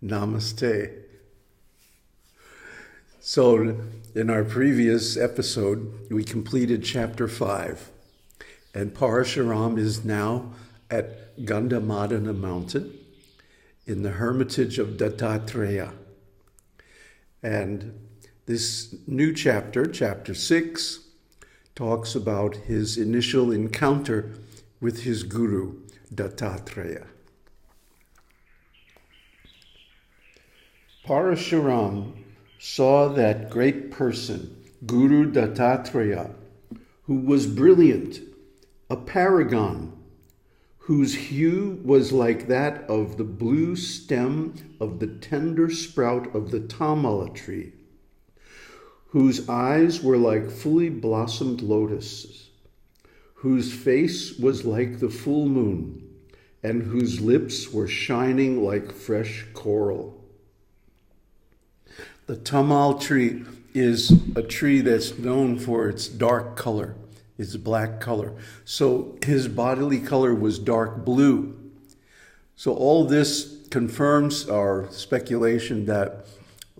Namaste. So, in our previous episode, we completed chapter 5, and Parāśurāma is now at Gandhamadana mountain in the hermitage of Dattātreya. And this new chapter, chapter 6, talks about his initial encounter with his guru, Dattātreya. Parāśurāma saw that great person, Guru Dattātreya, who was brilliant, a paragon, whose hue was like that of the blue stem of the tender sprout of the tamala tree, whose eyes were like fully blossomed lotuses, whose face was like the full moon, and whose lips were shining like fresh coral. The tamal tree is a tree that's known for its dark color, its black color. So his bodily color was dark blue. So all this confirms our speculation that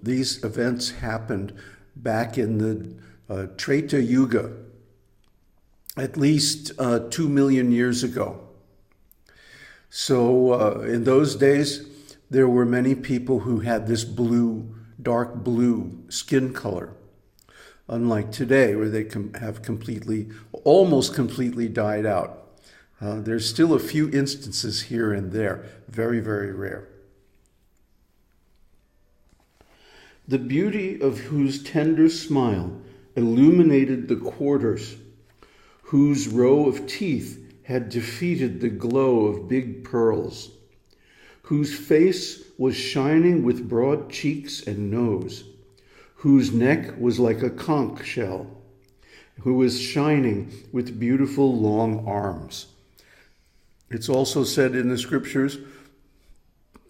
these events happened back in the Treta Yuga, at least 2 million years ago. So in those days, there were many people who had this dark blue skin color, unlike today where they have almost completely died out. There's still a few instances here and there, very, very rare. The beauty of whose tender smile illuminated the quarters, whose row of teeth had defeated the glow of big pearls, whose face was shining with broad cheeks and nose, whose neck was like a conch shell, who was shining with beautiful long arms. It's also said in the scriptures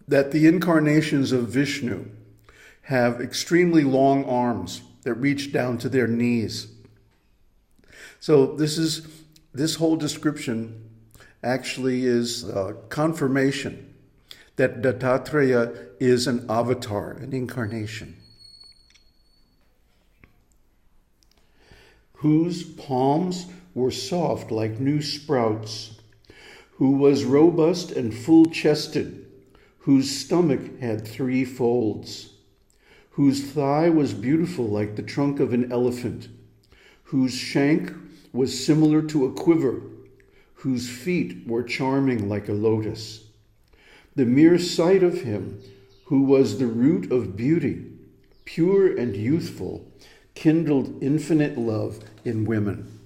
that the incarnations of Vishnu have extremely long arms that reach down to their knees. So this whole description actually is confirmation that Dattātreya is an avatāra, an incarnation, whose palms were soft like new sprouts, who was robust and full-chested, whose stomach had 3 folds, whose thigh was beautiful like the trunk of an elephant, whose shank was similar to a quiver, whose feet were charming like a lotus. The mere sight of him, who was the root of beauty, pure and youthful, kindled infinite love in women.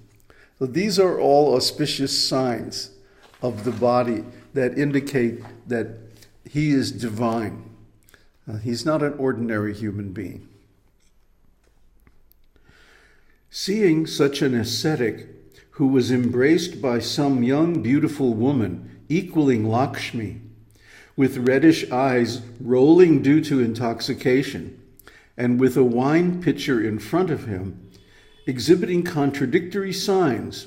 So these are all auspicious signs of the body that indicate that he is divine. He's not an ordinary human being. Seeing such an ascetic who was embraced by some young beautiful woman equaling Lakshmi, with reddish eyes rolling due to intoxication, and with a wine pitcher in front of him, exhibiting contradictory signs,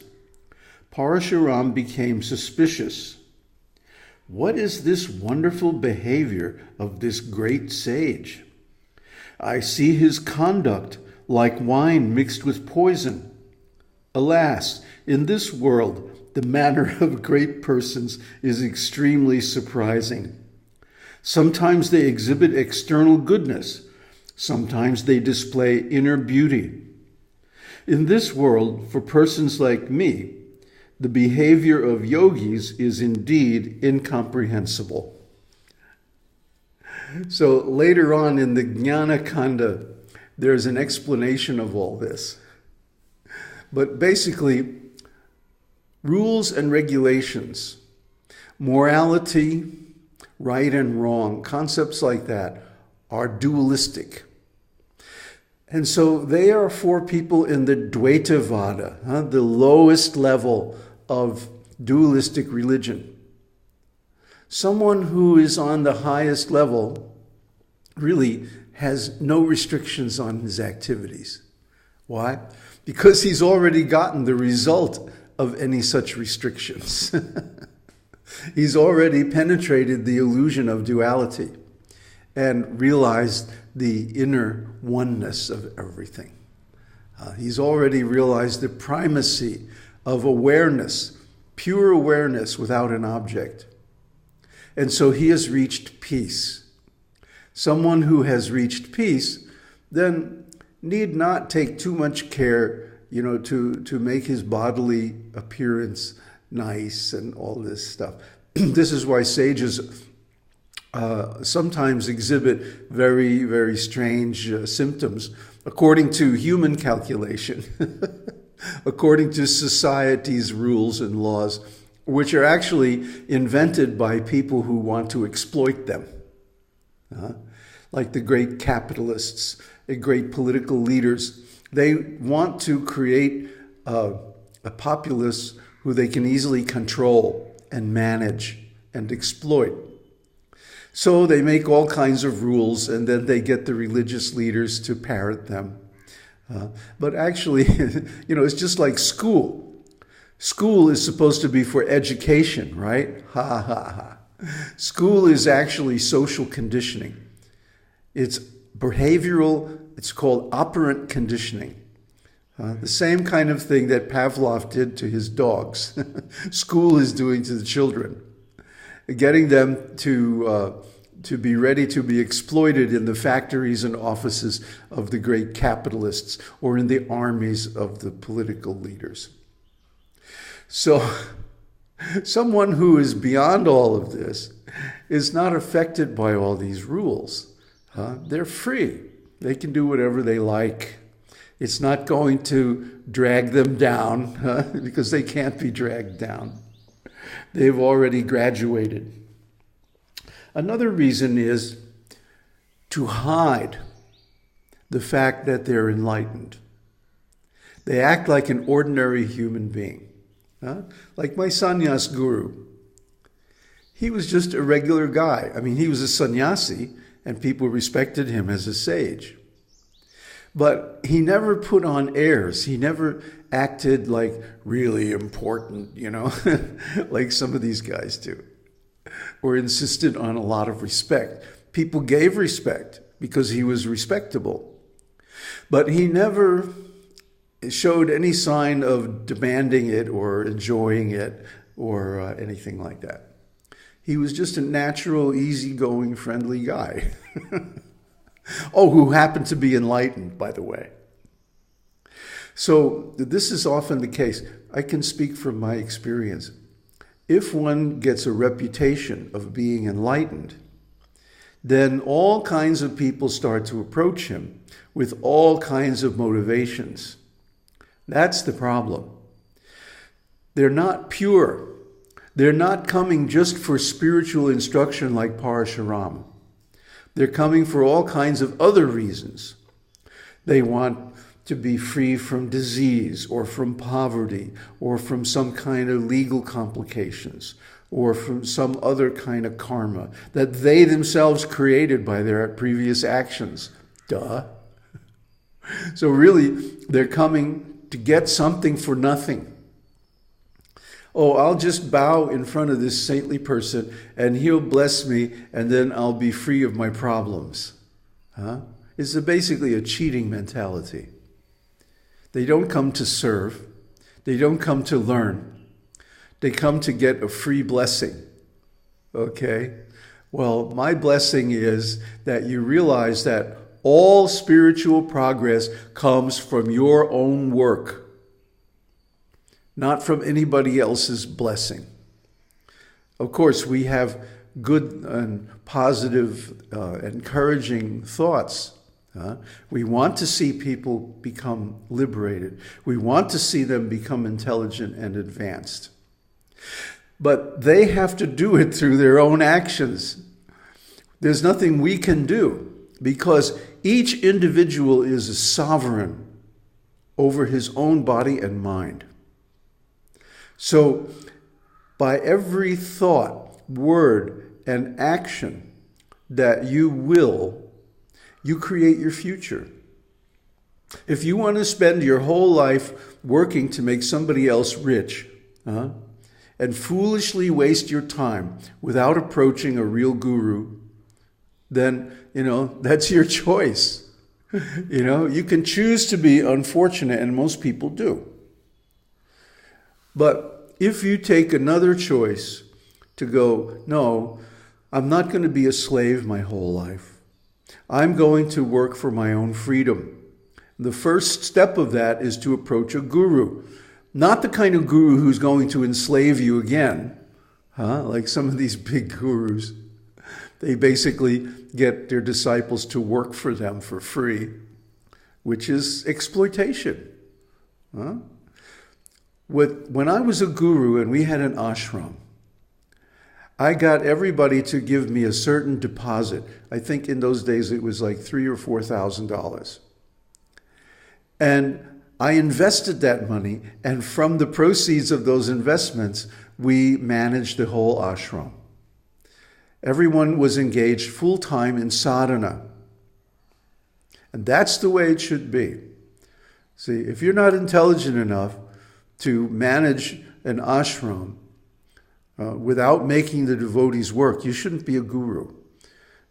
Parāśurāma became suspicious. What is this wonderful behavior of this great sage? I see his conduct like wine mixed with poison. Alas, in this world, the manner of great persons is extremely surprising. Sometimes they exhibit external goodness. Sometimes they display inner beauty. In this world, for persons like me, the behavior of yogis is indeed incomprehensible. So later on in the Jnana-Khaṇḍa, there's an explanation of all this. But basically, rules and regulations, morality, right and wrong, concepts like that are dualistic. And so they are for people in the dvaita-vāda, the lowest level of dualistic religion. Someone who is on the highest level really has no restrictions on his activities. Why? Because he's already gotten the result of any such restrictions. He's already penetrated the illusion of duality. and realized the inner oneness of everything. He's already realized the primacy of awareness, pure awareness without an object. And so he has reached peace. Someone who has reached peace then need not take too much care, to make his bodily appearance nice and all this stuff. This is why sages sometimes exhibit very, very strange symptoms, according to human calculation, according to society's rules and laws, which are actually invented by people who want to exploit them. Like the great capitalists, the great political leaders, they want to create a populace who they can easily control and manage and exploit. So they make all kinds of rules, and then they get the religious leaders to parrot them. But actually, it's just like school. School is supposed to be for education, right? Ha, ha, ha. School is actually social conditioning. It's behavioral, it's called operant conditioning. The same kind of thing that Pavlov did to his dogs. School is doing to the children, getting them to be ready to be exploited in the factories and offices of the great capitalists or in the armies of the political leaders. So someone who is beyond all of this is not affected by all these rules. They're free. They can do whatever they like. It's not going to drag them down because they can't be dragged down. They've already graduated. Another reason is to hide the fact that they're enlightened. They act like an ordinary human being. Like my sannyas guru. He was just a regular guy. I mean, he was a sannyasi, and people respected him as a sage. But he never put on airs. He never acted like really important, like some of these guys do, or insisted on a lot of respect. People gave respect because he was respectable. But he never showed any sign of demanding it or enjoying it or anything like that. He was just a natural, easygoing, friendly guy. Who happened to be enlightened, by the way. So this is often the case. I can speak from my experience. If one gets a reputation of being enlightened, then all kinds of people start to approach him with all kinds of motivations. That's the problem. They're not pure. They're not coming just for spiritual instruction like Parāśurāma. They're coming for all kinds of other reasons. They want to be free from disease or from poverty or from some kind of legal complications or from some other kind of karma that they themselves created by their previous actions. Duh. So really, they're coming to get something for nothing. I'll just bow in front of this saintly person and he'll bless me and then I'll be free of my problems. It's basically a cheating mentality. They don't come to serve. They don't come to learn. They come to get a free blessing. Okay? Well, my blessing is that you realize that all spiritual progress comes from your own work, not from anybody else's blessing. Of course, we have good and positive, encouraging thoughts. We want to see people become liberated. We want to see them become intelligent and advanced. But they have to do it through their own actions. There's nothing we can do because each individual is a sovereign over his own body and mind. So, by every thought, word, and action that you will, you create your future. If you want to spend your whole life working to make somebody else rich, and foolishly waste your time without approaching a real guru, then, that's your choice. You can choose to be unfortunate, and most people do. But if you take another choice to go, no, I'm not going to be a slave my whole life. I'm going to work for my own freedom. The first step of that is to approach a guru. Not the kind of guru who's going to enslave you again, like some of these big gurus. They basically get their disciples to work for them for free, which is exploitation. When I was a guru and we had an ashram, I got everybody to give me a certain deposit. I think in those days it was like $3,000 or $4,000. And I invested that money, and from the proceeds of those investments, we managed the whole ashram. Everyone was engaged full-time in sadhana. And that's the way it should be. See, if you're not intelligent enough to manage an ashram without making the devotees work, you shouldn't be a guru,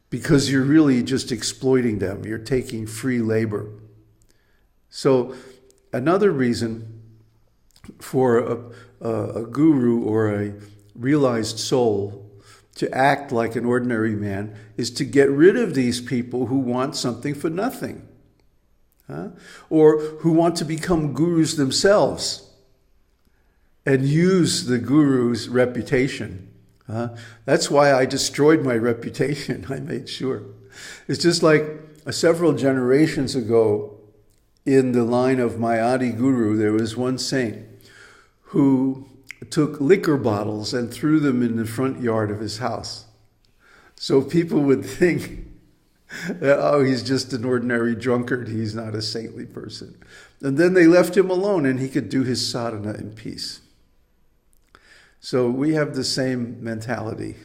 because you're really just exploiting them. You're taking free labor. So another reason for a guru or a realized soul to act like an ordinary man is to get rid of these people who want something for nothing, or who want to become gurus themselves and use the guru's reputation. That's why I destroyed my reputation. I made sure. It's just like several generations ago, in the line of my Adi Guru, there was one saint who took liquor bottles and threw them in the front yard of his house. So people would think that, he's just an ordinary drunkard. He's not a saintly person. And then they left him alone and he could do his sadhana in peace. So we have the same mentality.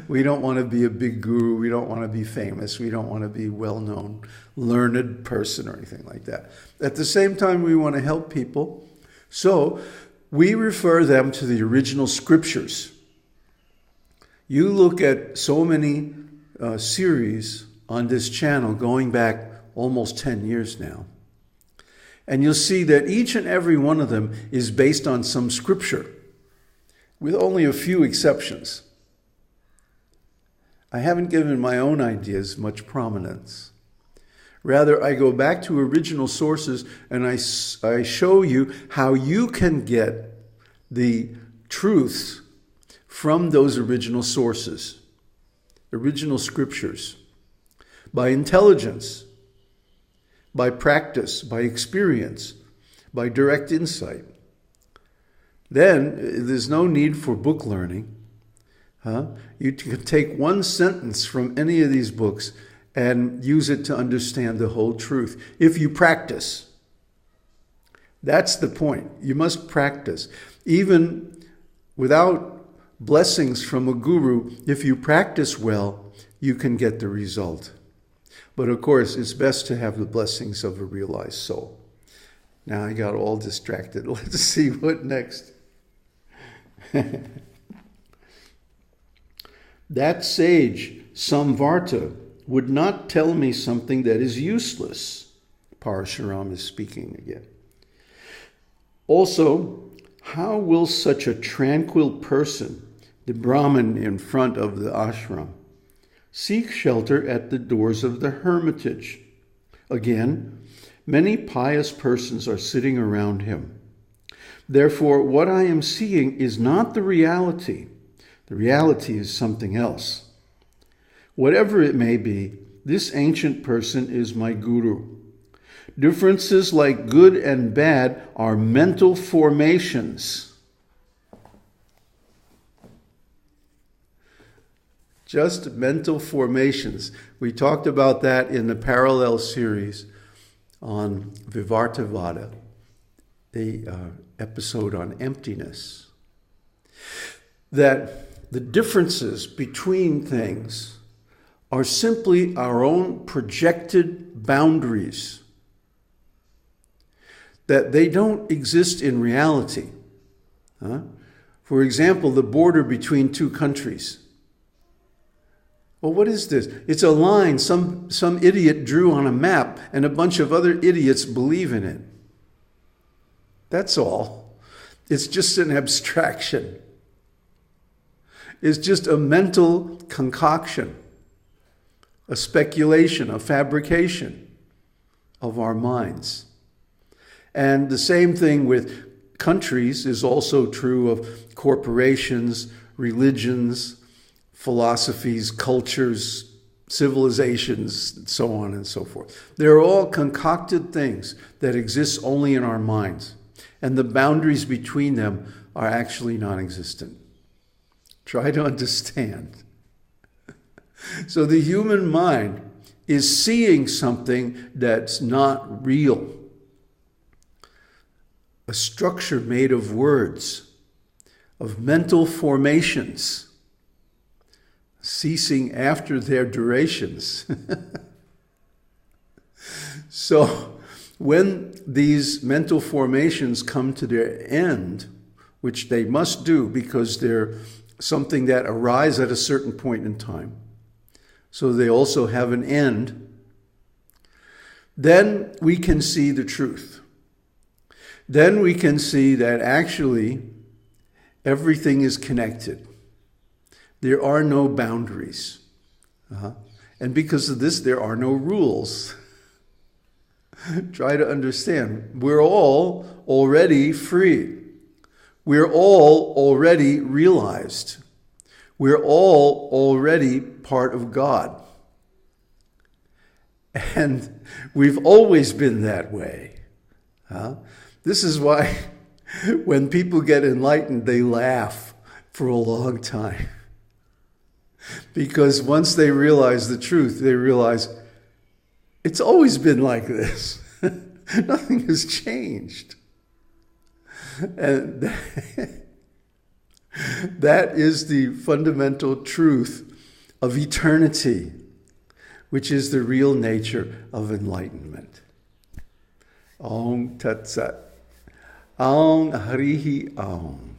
We don't want to be a big guru. We don't want to be famous. We don't want to be well-known, learned person or anything like that. At the same time, we want to help people. So we refer them to the original scriptures. You look at so many series on this channel going back almost 10 years now, and you'll see that each and every one of them is based on some scripture, with only a few exceptions. I haven't given my own ideas much prominence. Rather, I go back to original sources and I show you how you can get the truths from those original sources, original scriptures, by intelligence, by practice, by experience, by direct insight. Then there's no need for book learning. You can take one sentence from any of these books and use it to understand the whole truth. If you practice, that's the point. You must practice. Even without blessings from a guru, if you practice well, you can get the result. But of course, it's best to have the blessings of a realized soul. Now I got all distracted. Let's see what next. That sage, Samvarta, would not tell me something that is useless. Parāśurāma is speaking again. Also, how will such a tranquil person, the Brahmin in front of the ashram, seek shelter at the doors of the hermitage? Again, many pious persons are sitting around him. Therefore, what I am seeing is not the reality. The reality is something else. Whatever it may be, this ancient person is my guru. Differences like good and bad are mental formations. Just mental formations. We talked about that in the parallel series on Viśiṣṭādvaita-vāda, the episode on emptiness. That the differences between things are simply our own projected boundaries, that they don't exist in reality. For example, the border between two countries. Well, what is this? It's a line some idiot drew on a map and a bunch of other idiots believe in it. That's all. It's just an abstraction. It's just a mental concoction, a speculation, a fabrication of our minds. And the same thing with countries is also true of corporations, religions, philosophies, cultures, civilizations, so on and so forth. They're all concocted things that exist only in our minds. And the boundaries between them are actually non-existent. Try to understand. So the human mind is seeing something that's not real. A structure made of words, of mental formations, ceasing after their durations. So when these mental formations come to their end, which they must do because they're something that arise at a certain point in time, so they also have an end, then we can see the truth. Then we can see that actually everything is connected. There are no boundaries. And because of this, there are no rules. Try to understand. We're all already free. We're all already realized. We're all already part of God. And we've always been that way. This is why when people get enlightened, they laugh for a long time. Because once they realize the truth, they realize it's always been like this. Nothing has changed. And that is the fundamental truth of eternity, which is the real nature of enlightenment. Om Tat Sat. Om Harihi Om.